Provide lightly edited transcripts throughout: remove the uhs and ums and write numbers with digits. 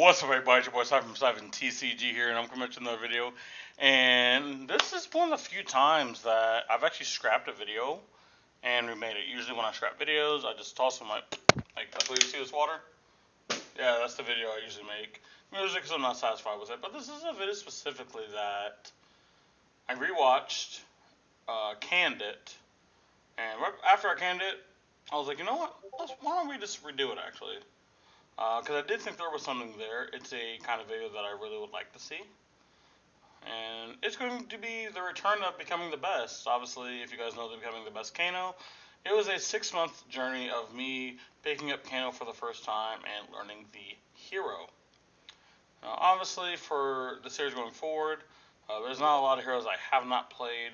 What's up, everybody? It's your boy Cypher from TCG here, and I'm coming to another video. And this is one of the few times that I've actually scrapped a video and remade it. Usually, when I scrap videos, I just toss them like that's what you see this water. Yeah, that's the video I usually make. Usually, because I'm not satisfied with it. But this is a video specifically that I rewatched, canned it, and right after I canned it, I was like, you know what? Why don't we just redo it actually? Because I did think there was something there. It's a kind of video that I really would like to see. And it's going to be the return of becoming the best. Obviously, if you guys know the Becoming the Best Kano, it was a 6-month journey of me picking up Kano for the first time and learning the hero. Now, obviously, for the series going forward, there's not a lot of heroes I have not played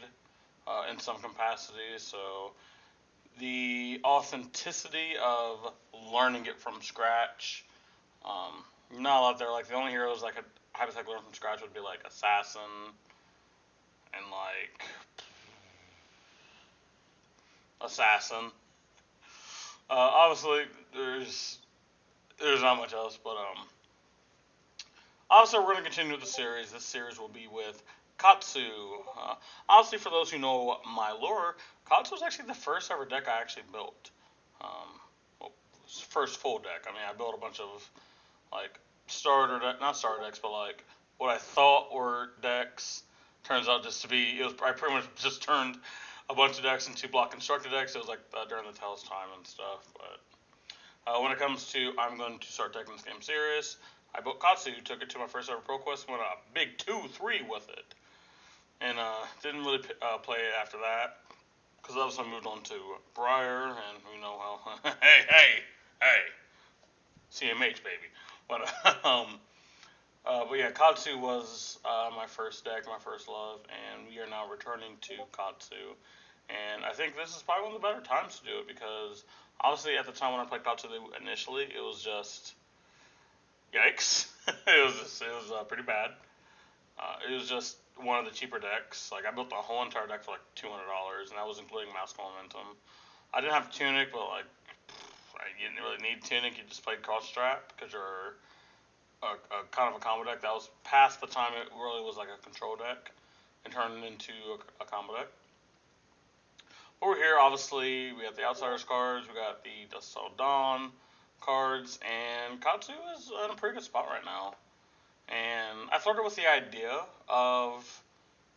in some capacity, so the authenticity of learning it from scratch. Not a lot there. Like the only heroes I could hypothetically learn from scratch would be like Assassin and like Assassin. Obviously, there's not much else, but obviously we're going to continue the series. This series will be with Katsu. Obviously, for those who know my lore, Katsu was actually the first ever deck I actually built. Well, first full deck. I mean, I built a bunch of like not starter decks, but like what I thought were decks. Turns out just to be, I pretty much just turned a bunch of decks into block constructed decks. It was like during the Tails time and stuff. But when it comes to, I'm going to start taking this game serious. I built Katsu, took it to my first ever Pro Quest, went a big 2-3 with it, and didn't really play it after that because obviously I moved on to Briar, and you know how hey, CMH baby. But but yeah, Katsu was my first deck, my first love, and we are now returning to Katsu. And I think this is probably one of the better times to do it because obviously at the time when I played Katsu initially, it was just yikes. It was pretty bad. It was just one of the cheaper decks. Like I built the whole entire deck for like $200, and that was including Mask Momentum. I didn't have Tunic, but like you didn't really need Tunic. You just played Cross Strap because you're a kind of a combo deck that was past the time it really was like a control deck and turned into a combo deck. Over here, obviously, we got the Outsiders cards, we got the Dust Settled Dawn cards, and Katsu is in a pretty good spot right now. And I flirted with the idea of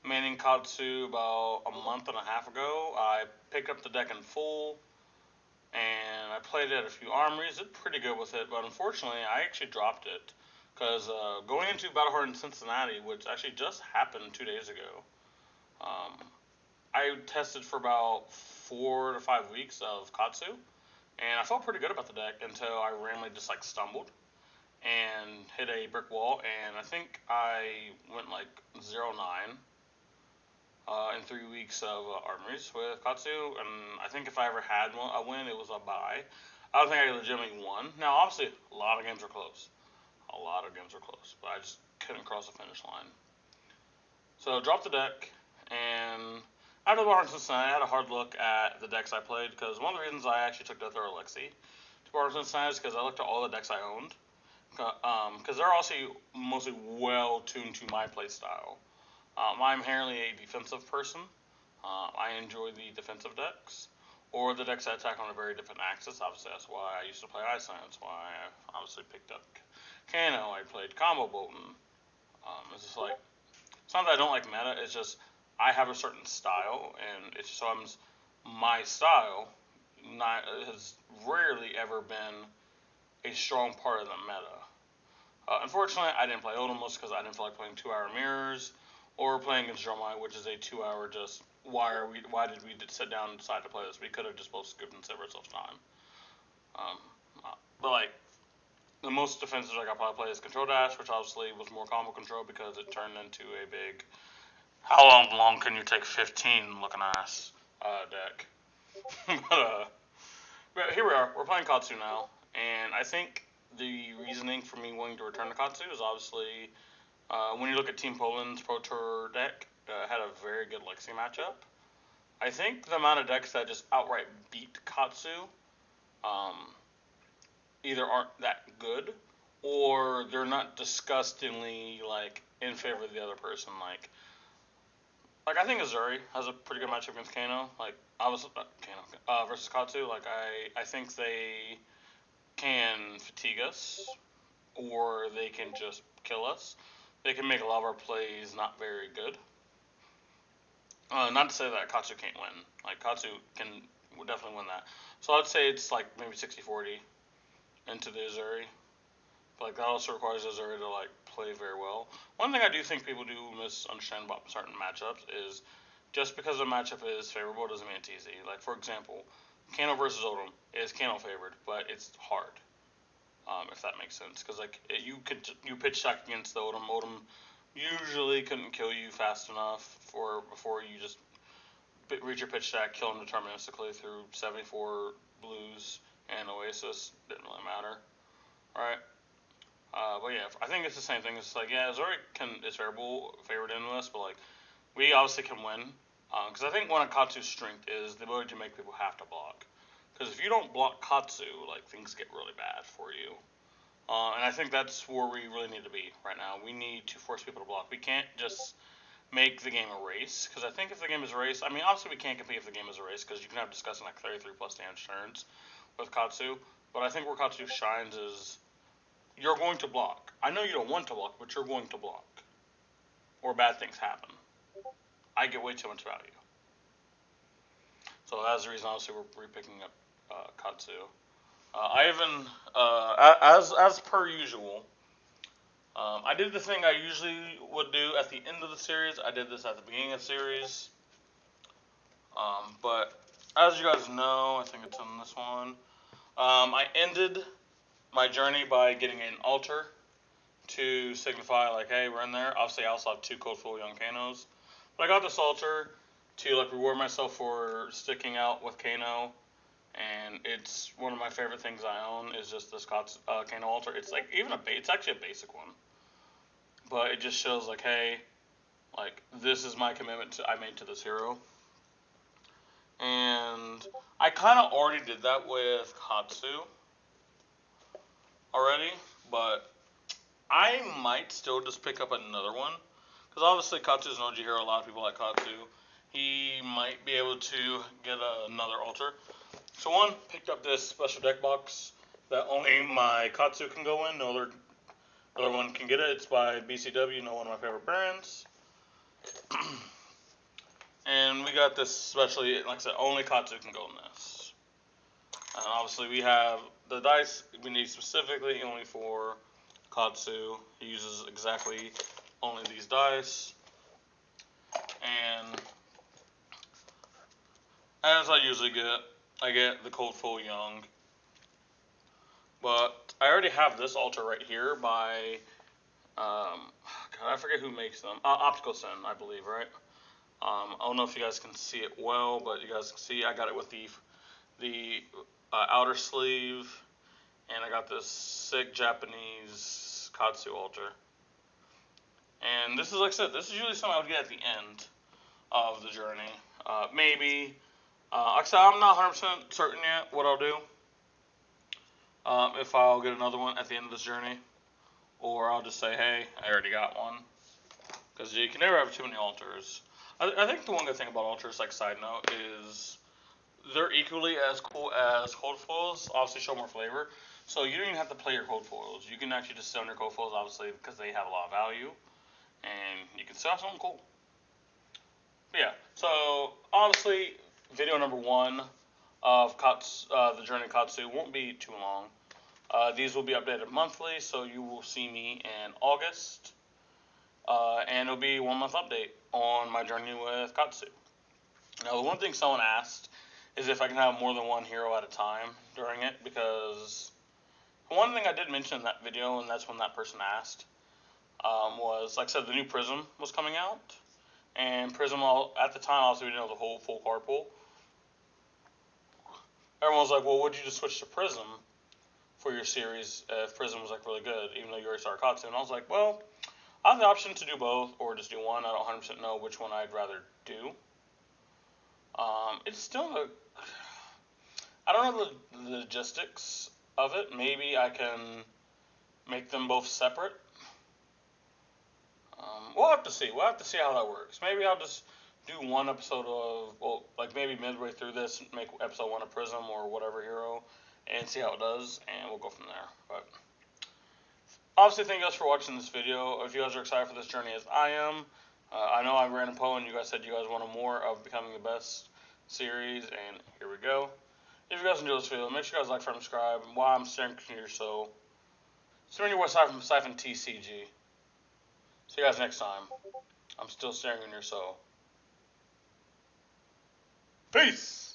maining Katsu about a month and a half ago. I picked up the deck in full, and I played it at a few armories. Did pretty good with it, but unfortunately, I actually dropped it. Because going into Battle in Cincinnati, which actually just happened 2 days ago, I tested for about 4 to 5 weeks of Katsu, and I felt pretty good about the deck until I randomly just like stumbled and hit a brick wall, and I think I went like 0-9 in 3 weeks of armories with Katsu, and I think if I ever had a win, it was a bye. I don't think I legitimately won. Now, obviously, a lot of games are close. But I just couldn't cross the finish line. So, dropped the deck, and after the Barnes Cincinnati, I had a hard look at the decks I played, because one of the reasons I actually took Death Throw Alexi to Barnes Cincinnati is because I looked at all the decks I owned, because they're also mostly well tuned to my play style. I'm inherently a defensive person. I enjoy the defensive decks, or the decks that attack on a very different axis. Obviously, that's why I used to play Iceland. That's why I obviously picked up Kano. I played Combo Bolton. It's just like, it's not that I don't like meta, it's just I have a certain style, and it's just so my style has rarely ever been a strong part of the meta. Unfortunately, I didn't play Odomus because I didn't feel like playing 2-hour mirrors or playing against Dromai, which is a 2-hour just why did we sit down and decide to play this? We could have just both skipped and saved ourselves time. But like the most defensive deck I probably play is Control Dash, which obviously was more combo control because it turned into a big how long can you take 15 looking ass deck. But here we are. We're playing Katsu now, and I think the reasoning for me wanting to return to Katsu is obviously when you look at Team Poland's Pro Tour deck, had a very good Lexi matchup. I think the amount of decks that just outright beat Katsu either aren't that good or they're not disgustingly like in favor of the other person. Like I think Azuri has a pretty good matchup against Kano. Like I was Kano versus Katsu. Like I think they can fatigue us, or they can just kill us. They can make a lot of our plays not very good. Not to say that Katsu can't win. Like Katsu would definitely win that. So I'd say it's like maybe 60-40 into the Azuri. But like that also requires Azuri to like play very well. One thing I do think people do misunderstand about certain matchups is just because a matchup is favorable doesn't mean it's easy. Like for example, Kano versus Odom is Kano favored, but it's hard. If that makes sense, because like you pitch stack against the Odom. Odom usually couldn't kill you fast enough for before you just reach your pitch stack, kill him deterministically through 74 blues and Oasis. Didn't really matter, right? But yeah, I think it's the same thing. It's like yeah, Zori is favored in this, but like we obviously can win. Because I think one of Katsu's strength is the ability to make people have to block. Because if you don't block Katsu, like things get really bad for you. And I think that's where we really need to be right now. We need to force people to block. We can't just make the game a race. Because I think if the game is a race, I mean, obviously we can't compete if the game is a race because you can have discussing like 33 plus damage turns with Katsu. But I think where Katsu shines is you're going to block. I know you don't want to block, but you're going to block. Or bad things happen. I get way too much value. So that's the reason, obviously, we're picking up Katsu. I even, as per usual, I did the thing I usually would do at the end of the series. I did this at the beginning of the series. But as you guys know, I think it's in this one. I ended my journey by getting an altar to signify, like, hey, we're in there. Obviously, I also have 2 Cold Full Young Kanos. But I got this altar to, like, reward myself for sticking out with Kano. And it's one of my favorite things I own is just this Kano altar. It's like it's actually a basic one, but it just shows like, hey, like this is my commitment I made to this hero. And I kind of already did that with Katsu already, but I might still just pick up another one because obviously Katsu is an OG hero. A lot of people like Katsu. He might be able to get another altar. So one, picked up this special deck box that only my Katsu can go in. No other one can get it. It's by BCW, one of my favorite brands. And we got this especially, like I said, only Katsu can go in this. And obviously we have the dice we need specifically only for Katsu. He uses exactly only these dice. And as I usually get, I get the Cold Full Young. But I already have this altar right here by, God, I forget who makes them. Optical Sin, I believe, right? I don't know if you guys can see it well, but you guys can see I got it with the outer sleeve, and I got this sick Japanese Katsu altar. And this is, like I said, this is usually something I would get at the end of the journey. Maybe, like I said, I'm not 100% certain yet what I'll do. If I'll get another one at the end of this journey, or I'll just say, hey, I already got one. Because you can never have too many altars. I think the one good thing about altars, like side note, is they're equally as cool as cold foils. Obviously, show more flavor. So you don't even have to play your cold foils. You can actually just sell your cold foils, obviously, because they have a lot of value, and you can sell something cool. But yeah. So honestly, video number 1 of the Journey of Katsu won't be too long. These will be updated monthly, so you will see me in August. And it'll be 1 month update on my journey with Katsu. Now, the one thing someone asked is if I can have more than one hero at a time during it, because one thing I did mention in that video, and that's when that person asked, was, like I said, the new Prism was coming out. And Prism, at the time, obviously, we didn't know the whole full card pool. Everyone was like, well, would you just switch to Prism for your series if Prism was like really good, even though you already started Katsu? And I was like, well, I have the option to do both or just do one. I don't 100% know which one I'd rather do. It's still I don't know the logistics of it. Maybe I can make them both separate. We'll have to see. We'll have to see how that works. Maybe I'll just do one episode of, well, like maybe midway through this, make episode 1 of Prism or whatever hero, and see how it does, and we'll go from there. But obviously, thank you guys for watching this video. If you guys are excited for this journey as I am, I know I ran a poll and you guys said you guys wanted more of Becoming the Best series, and here we go. If you guys enjoyed this video, make sure you guys like, and subscribe. And while I'm staring in your soul, staring your West from Siphon TCG. See you guys next time. I'm still staring in your soul. Peace!